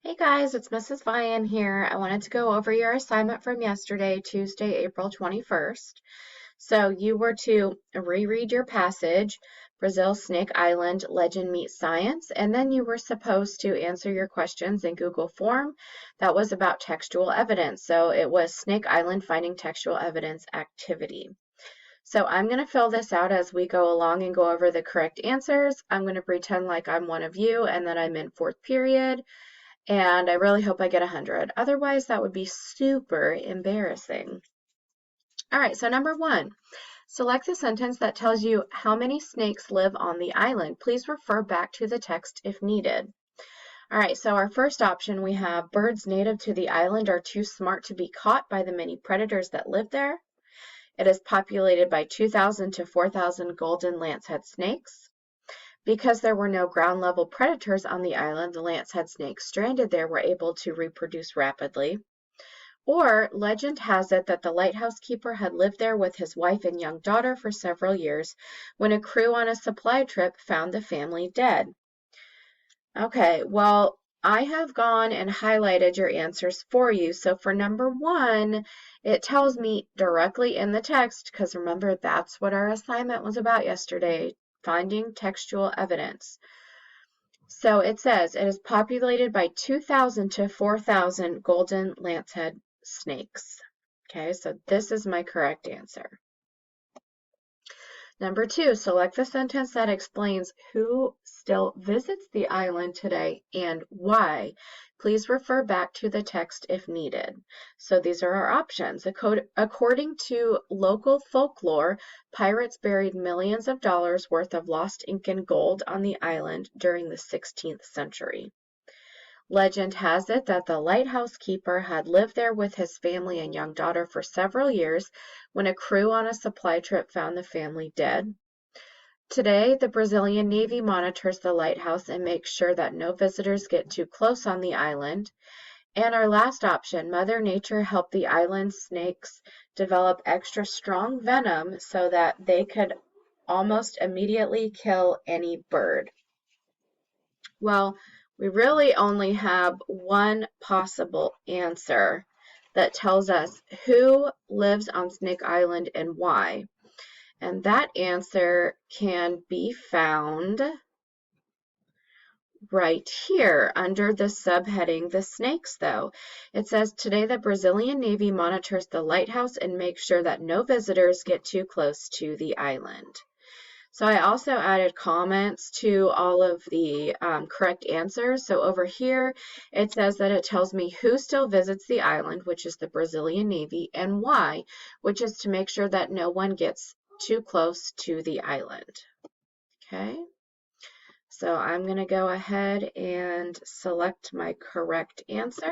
Hey guys, it's Mrs. Vian here. I wanted to go over your assignment from yesterday, Tuesday, April 21st. So you were to reread your passage, Brazil Snake Island Legend Meets Science, and then you were supposed to answer your questions in Google form. That was about textual evidence. So it was Snake Island Finding Textual Evidence activity. So I'm going to fill this out as we go along and go over the correct answers. I'm going to pretend like I'm one of you and that I'm in fourth period. And I really hope I get 100. Otherwise, that would be super embarrassing. All right, so number one, select the sentence that tells you how many snakes live on the island. Please refer back to the text if needed. All right, so our first option, we have birds native to the island are too smart to be caught by the many predators that live there. It is populated by 2,000 to 4,000 golden lancehead snakes. Because there were no ground-level predators on the island, the lancehead snakes stranded there were able to reproduce rapidly. Or legend has it that the lighthouse keeper had lived there with his wife and young daughter for several years when a crew on a supply trip found the family dead. Okay, well, I have gone and highlighted your answers for you. So for number one, it tells me directly in the text, because remember, that's what our assignment was about yesterday, finding textual evidence. So it says it is populated by 2,000 to 4,000 golden lancehead snakes. Okay, so this is my correct answer. Number two, select the sentence that explains who still visits the island today and why. Please refer back to the text if needed. So these are our options. According to local folklore, pirates buried millions of dollars worth of lost Incan gold on the island during the 16th century. Legend has it that the lighthouse keeper had lived there with his family and young daughter for several years when a crew on a supply trip found the family dead. Today, the Brazilian Navy monitors the lighthouse and makes sure that no visitors get too close on the island. And our last option, Mother Nature helped the island snakes develop extra strong venom so that they could almost immediately kill any bird. Well, we really only have one possible answer that tells us who lives on Snake Island and why. And that answer can be found right here under the subheading, the snakes, though. It says, today the Brazilian Navy monitors the lighthouse and makes sure that no visitors get too close to the island. So I also added comments to all of the correct answers. So over here, it says that it tells me who still visits the island, which is the Brazilian Navy, and why, which is to make sure that no one gets too close to the island. Okay, so I'm going to go ahead and select my correct answer.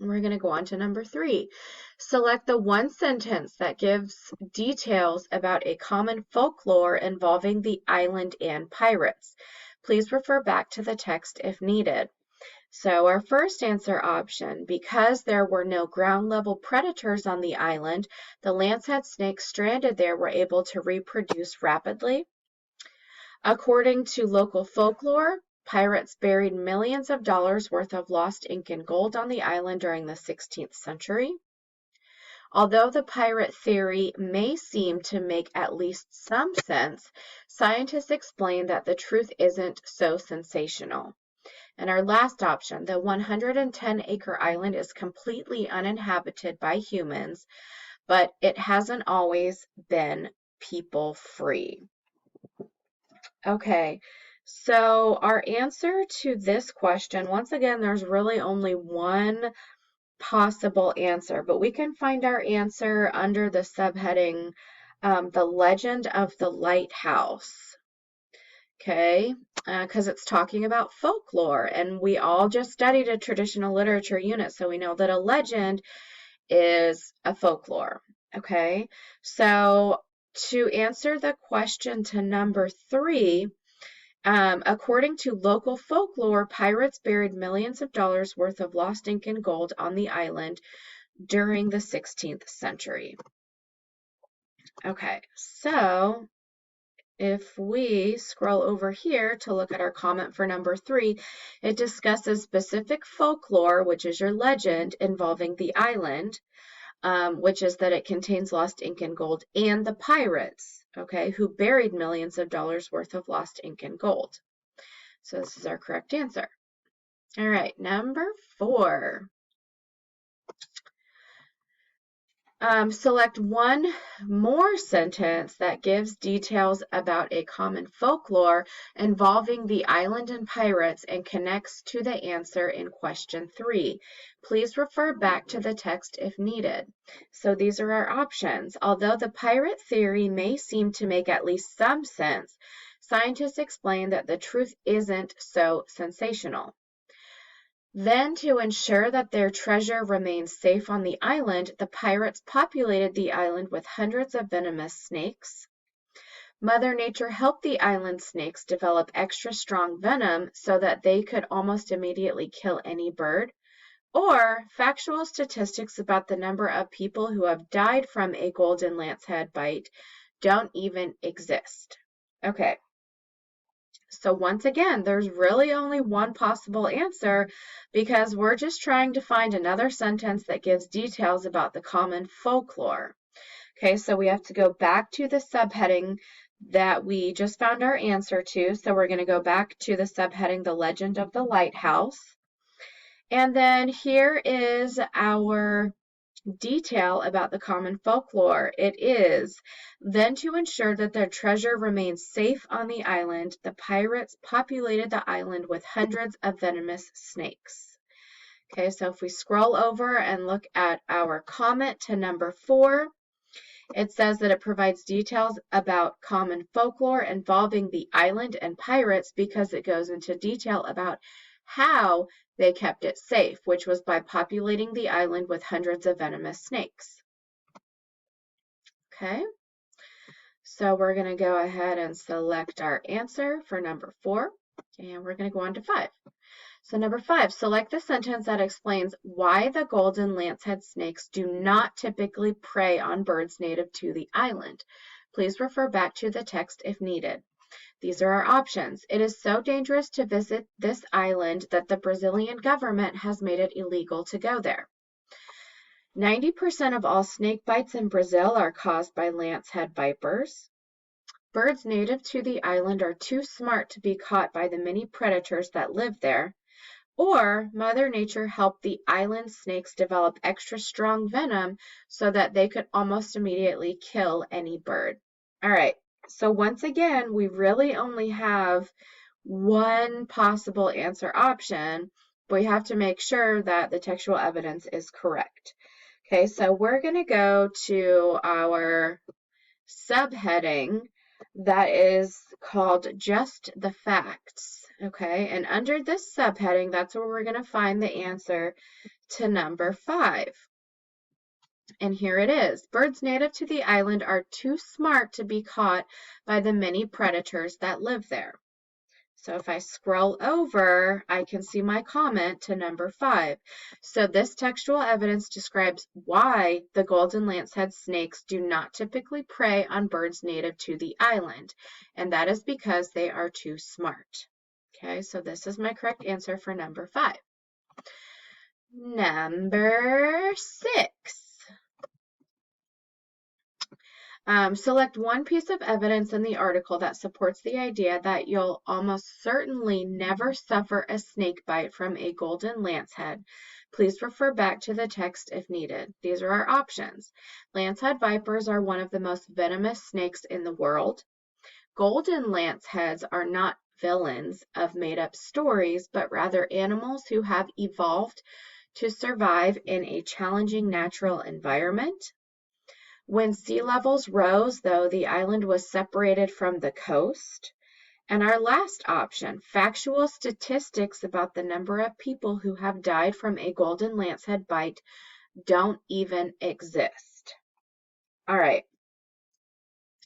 We're going to go on to number three. Select the one sentence that gives details about a common folklore involving the island and pirates. Please refer back to the text if needed. So our first answer option, because there were no ground-level predators on the island, the lancehead snakes stranded there were able to reproduce rapidly. According to local folklore, pirates buried millions of dollars worth of lost Incan gold on the island during the 16th century. Although the pirate theory may seem to make at least some sense, scientists explain that the truth isn't so sensational. And our last option, the 110-acre island is completely uninhabited by humans, but it hasn't always been people-free. Okay, so our answer to this question, once again, there's really only one possible answer, but we can find our answer under the subheading, the legend of the lighthouse. Okay, because it's talking about folklore, and we all just studied a traditional literature unit, so we know that a legend is a folklore. Okay, so to answer the question to number three, according to local folklore, pirates buried millions of dollars worth of lost Incan gold on the island during the 16th century. Okay, so if we scroll over here to look at our comment for number 3, it discusses specific folklore, which is your legend involving the island, which is that it contains lost ink and gold, and the pirates, okay, who buried millions of dollars worth of lost ink and gold. So this is our correct answer. All right, number 4. Select one more sentence that gives details about a common folklore involving the island and pirates and connects to the answer in question 3. Please refer back to the text if needed. So these are our options. Although the pirate theory may seem to make at least some sense, scientists explain that the truth isn't so sensational. Then, to ensure that their treasure remains safe on the island, the pirates populated the island with hundreds of venomous snakes. Mother Nature helped the island snakes develop extra strong venom so that they could almost immediately kill any bird. Or factual statistics about the number of people who have died from a golden lancehead bite don't even exist. Okay. So once again, there's really only one possible answer because we're just trying to find another sentence that gives details about the common folklore. Okay, so we have to go back to the subheading that we just found our answer to. So we're going to go back to the subheading, The Legend of the Lighthouse. And then here is our detail about the common folklore. It is, then to ensure that their treasure remains safe on the island, the pirates populated the island with hundreds of venomous snakes. Okay, so if we scroll over and look at our comment to number 4, it says that it provides details about common folklore involving the island and pirates because it goes into detail about how they kept it safe, which was by populating the island with hundreds of venomous snakes. Okay, so we're going to go ahead and select our answer for number 4, and we're going to go on to 5. So number 5, select the sentence that explains why the golden lancehead snakes do not typically prey on birds native to the island. Please refer back to the text if needed. These are our options. It is so dangerous to visit this island that the Brazilian government has made it illegal to go there. 90% of all snake bites in Brazil are caused by lancehead vipers. Birds native to the island are too smart to be caught by the many predators that live there. Or Mother Nature helped the island snakes develop extra strong venom so that they could almost immediately kill any bird. All right. So once again, we really only have one possible answer option, but we have to make sure that the textual evidence is correct. Okay, so we're going to go to our subheading that is called Just the Facts. Okay, and under this subheading, that's where we're going to find the answer to number 5. And here it is. Birds native to the island are too smart to be caught by the many predators that live there. So if I scroll over, I can see my comment to number 5. So this textual evidence describes why the golden lancehead snakes do not typically prey on birds native to the island. And that is because they are too smart. Okay, so this is my correct answer for number 5. Number 6. Select one piece of evidence in the article that supports the idea that you'll almost certainly never suffer a snake bite from a golden lancehead. Please refer back to the text if needed. These are our options. Lancehead vipers are one of the most venomous snakes in the world. Golden lanceheads are not villains of made-up stories, but rather animals who have evolved to survive in a challenging natural environment. When sea levels rose, though, the island was separated from the coast. And our last option, factual statistics about the number of people who have died from a golden lancehead bite don't even exist. All right.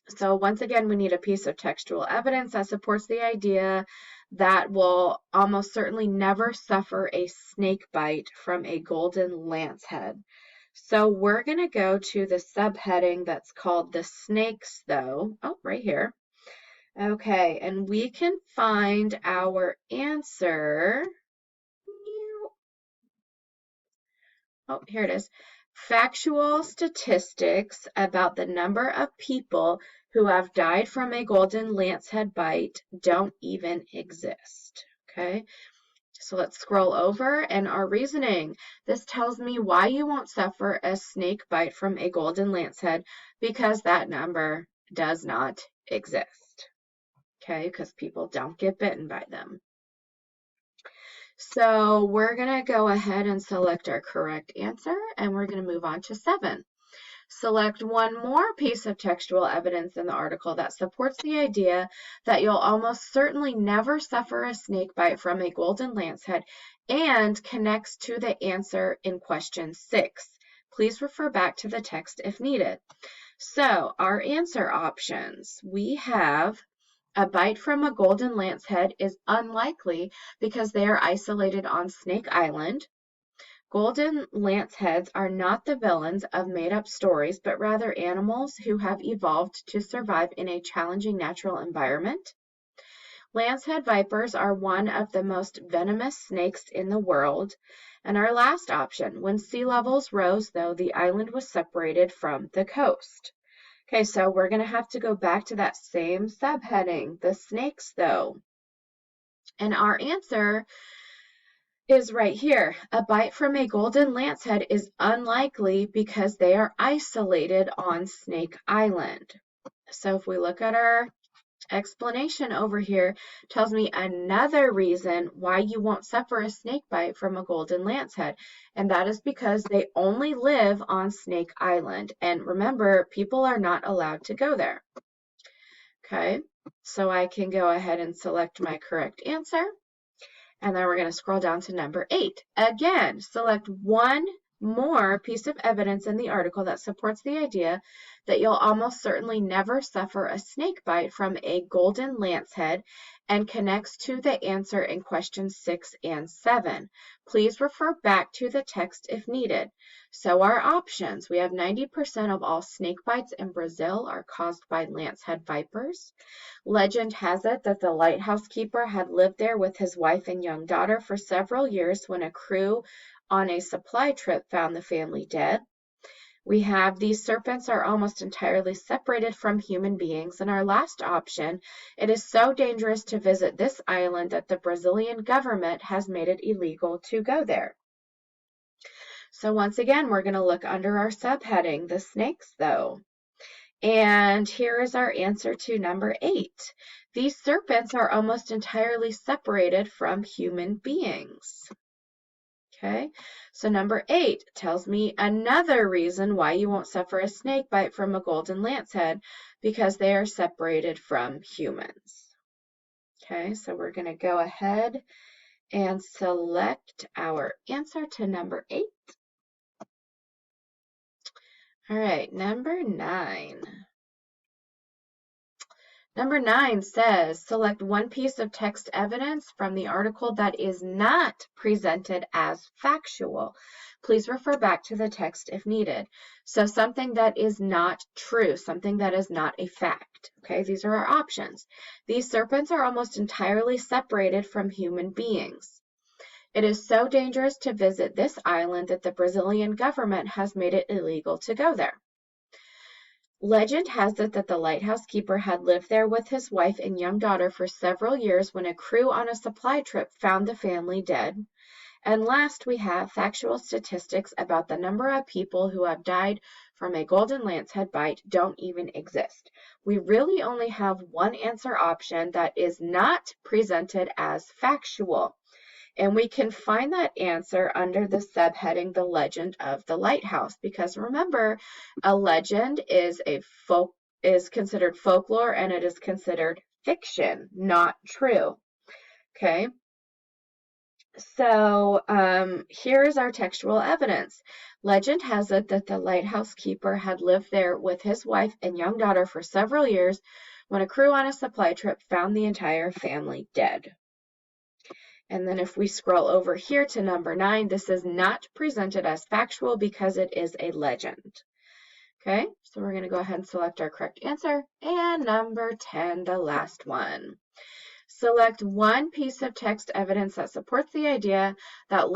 So once again, we need a piece of textual evidence that supports the idea that we'll almost certainly never suffer a snake bite from a golden lancehead. So we're going to go to the subheading that's called the snakes, though. Oh, right here. Okay, and we can find our answer. Oh, here it is. Factual statistics about the number of people who have died from a golden lancehead bite don't even exist. Okay, so let's scroll over and our reasoning. This tells me why you won't suffer a snake bite from a golden lancehead because that number does not exist. Okay, because people don't get bitten by them. So we're going to go ahead and select our correct answer, and we're going to move on to 7. Select one more piece of textual evidence in the article that supports the idea that you'll almost certainly never suffer a snake bite from a golden lancehead and connects to the answer in question 6. Please refer back to the text if needed. So our answer options, we have a bite from a golden lancehead is unlikely because they are isolated on Snake Island. Golden lanceheads are not the villains of made-up stories, but rather animals who have evolved to survive in a challenging natural environment. Lancehead vipers are one of the most venomous snakes in the world. And our last option, when sea levels rose, though, the island was separated from the coast. Okay, so we're going to have to go back to that same subheading, the snakes, though. And our answer is right here. A bite from a golden lancehead is unlikely because they are isolated on Snake Island. So if we look at our explanation over here, tells me another reason why you won't suffer a snake bite from a golden lancehead, and that is because they only live on Snake Island. And remember, people are not allowed to go there. Okay, so I can go ahead and select my correct answer. And then we're going to scroll down to number 8. Again, select one more piece of evidence in the article that supports the idea that you'll almost certainly never suffer a snake bite from a golden lancehead and connects to the answer in questions 6 and 7. Please refer back to the text if needed. So our options, we have 90% of all snake bites in Brazil are caused by lancehead vipers. Legend has it that the lighthouse keeper had lived there with his wife and young daughter for several years when a crew on a supply trip found the family dead. We have these serpents are almost entirely separated from human beings. And our last option, it is so dangerous to visit this island that the Brazilian government has made it illegal to go there. So once again, we're going to look under our subheading, the snakes, though. And here is our answer to number 8. These serpents are almost entirely separated from human beings. Okay, so number 8 tells me another reason why you won't suffer a snake bite from a golden lancehead, because they are separated from humans. Okay, so we're going to go ahead and select our answer to number 8. All right, number 9. Number 9 says, select one piece of text evidence from the article that is not presented as factual. Please refer back to the text if needed. So something that is not true, something that is not a fact. Okay, these are our options. These serpents are almost entirely separated from human beings. It is so dangerous to visit this island that the Brazilian government has made it illegal to go there. Legend has it that the lighthouse keeper had lived there with his wife and young daughter for several years when a crew on a supply trip found the family dead. And last, we have factual statistics about the number of people who have died from a golden lancehead bite don't even exist. We really only have one answer option that is not presented as factual. And we can find that answer under the subheading, The Legend of the Lighthouse, because remember, a legend is considered folklore and it is considered fiction, not true. Okay. So here is our textual evidence. Legend has it that the lighthouse keeper had lived there with his wife and young daughter for several years when a crew on a supply trip found the entire family dead. And then if we scroll over here to number 9, this is not presented as factual because it is a legend. Okay, so we're going to go ahead and select our correct answer. And number 10, the last one. Select one piece of text evidence that supports the idea that